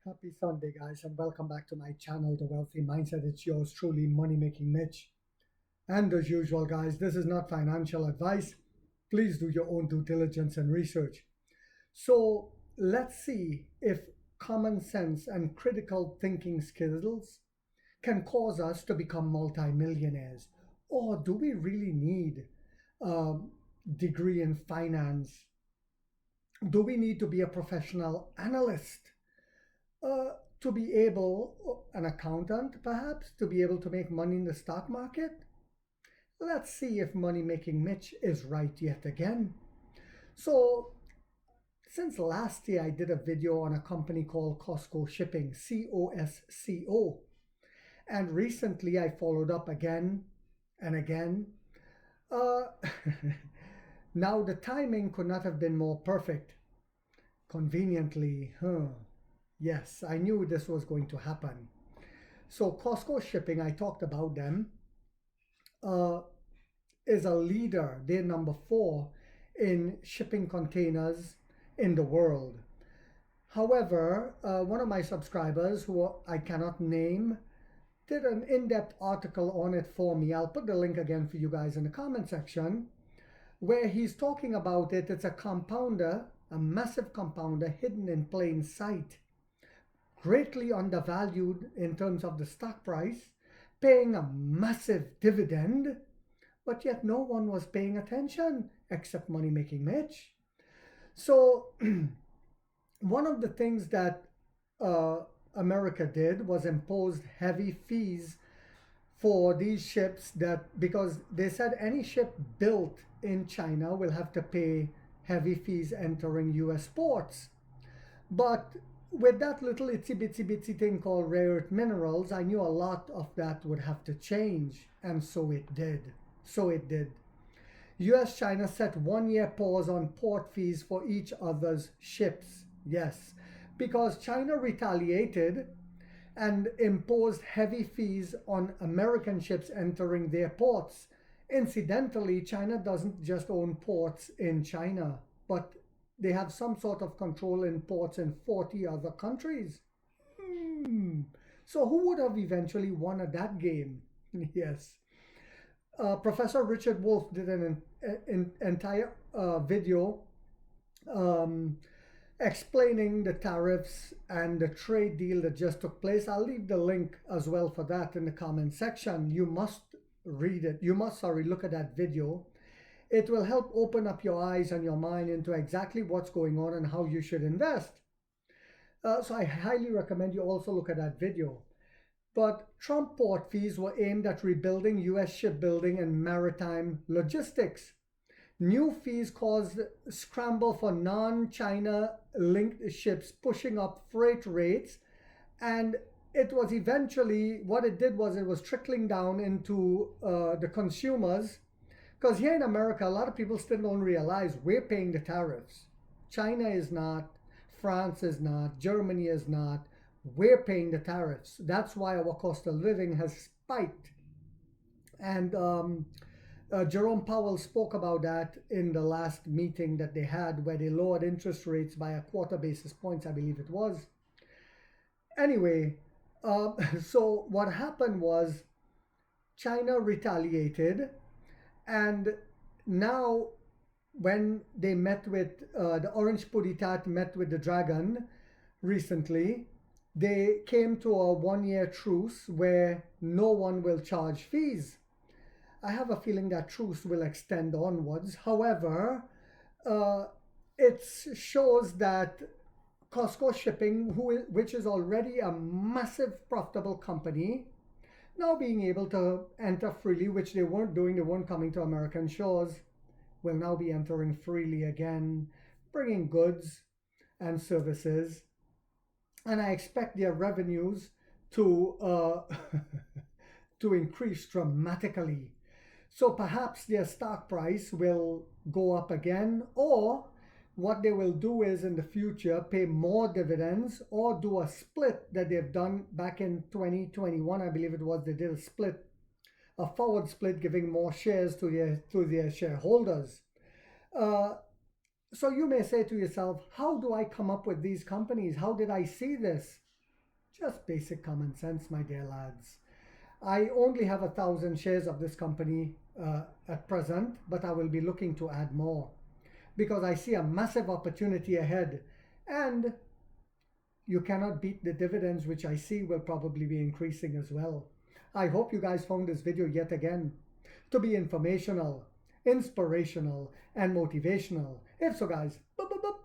Happy Sunday, guys, and welcome back to my channel, The Wealthy Mindset. It's yours truly, Money Making Mitch. And as usual, guys, this is not financial advice. Please do your own due diligence and research. So let's see if common sense and critical thinking skills can cause us to become multimillionaires. Or do we really need a degree in finance? Do we need to be a professional analyst? Uh, to be able, an accountant perhaps, to be able to make money in the stock market? Let's see if Money Making Mitch is right yet again. So, since last year, I did a video on a company called Cosco Shipping, COSCO. And recently, I followed up again and again. Uh, now, the timing could not have been more perfect. Conveniently, yes, I knew this was going to happen. So Costco Shipping, I talked about them, uh, is a leader. They're number 4 in shipping containers in the world. However, one of my subscribers, who I cannot name, did an in-depth article on it for me. I'll put the link again for you guys in the comment section, where he's talking about it. It's a compounder, a massive compounder hidden in plain sight, greatly undervalued in terms of the stock price, paying a massive dividend, but yet no one was paying attention except Money Making Mitch. So, one of the things that uh, America did was imposed heavy fees for these ships, that because they said any ship built in China will have to pay heavy fees entering US ports. But with that little itsy bitsy bitsy thing called rare earth minerals, I knew a lot of that would have to change, and so it did. So it did. US China set 1 year pause on port fees for each other's ships. Yes, because China retaliated and imposed heavy fees on American ships entering their ports. Incidentally, China doesn't just own ports in China, but they have some sort of control in ports in 40 other countries. So who would have eventually won at that game? Yes. Professor Richard Wolff did an entire video um, explaining the tariffs and the trade deal that just took place. I'll leave the link as well for that in the comment section. You must read it. You must, look at that video. It will help open up your eyes and your mind into exactly what's going on and how you should invest. So I highly recommend you also look at that video. But Trump port fees were aimed at rebuilding US shipbuilding and maritime logistics. New fees caused scramble for non-China linked ships, pushing up freight rates, and it was eventually, what it did was it was trickling down into the consumers, because here in America, a lot of people still don't realize we're paying the tariffs. China is not, France is not, Germany is not. We're paying the tariffs. That's why our cost of living has spiked. And Jerome Powell spoke about that in the last meeting that they had, where they lowered interest rates by a quarter basis points, I believe it was. Anyway, so what happened was China retaliated, and now when they met with the orange puddy tat met with the dragon recently, they came to a 1 year truce where no one will charge fees. I have a feeling that truce will extend onwards. However, it shows that Costco Shipping, which is already a massive profitable company, now being able to enter freely, which they weren't doing, they weren't coming to American shores, will now be entering freely again, bringing goods and services. And I expect their revenues to to increase dramatically. So perhaps their stock price will go up again, or what they will do is in the future pay more dividends or do a split that they've done back in 2021. I believe it was, they did a split, a forward split, giving more shares to their shareholders. So you may say to yourself, how do I come up with these companies? How did I see this? Just basic common sense, my dear lads. I only have 1,000 shares of this company at present, but I will be looking to add more because I see a massive opportunity ahead, and you cannot beat the dividends, which I see will probably be increasing as well. I hope you guys found this video yet again to be informational, inspirational, and motivational. If so, guys, boop, boop, boop,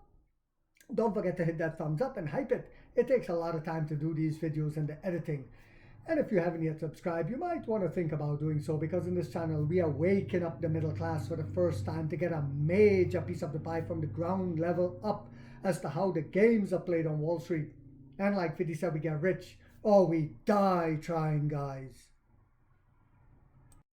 don't forget to hit that thumbs up and hype it. It takes a lot of time to do these videos and the editing. And if you haven't yet subscribed, you might want to think about doing so, because in this channel we are waking up the middle class for the first time to get a major piece of the pie from the ground level up as to how the games are played on Wall Street. And like 50 said, we get rich or we die trying, guys.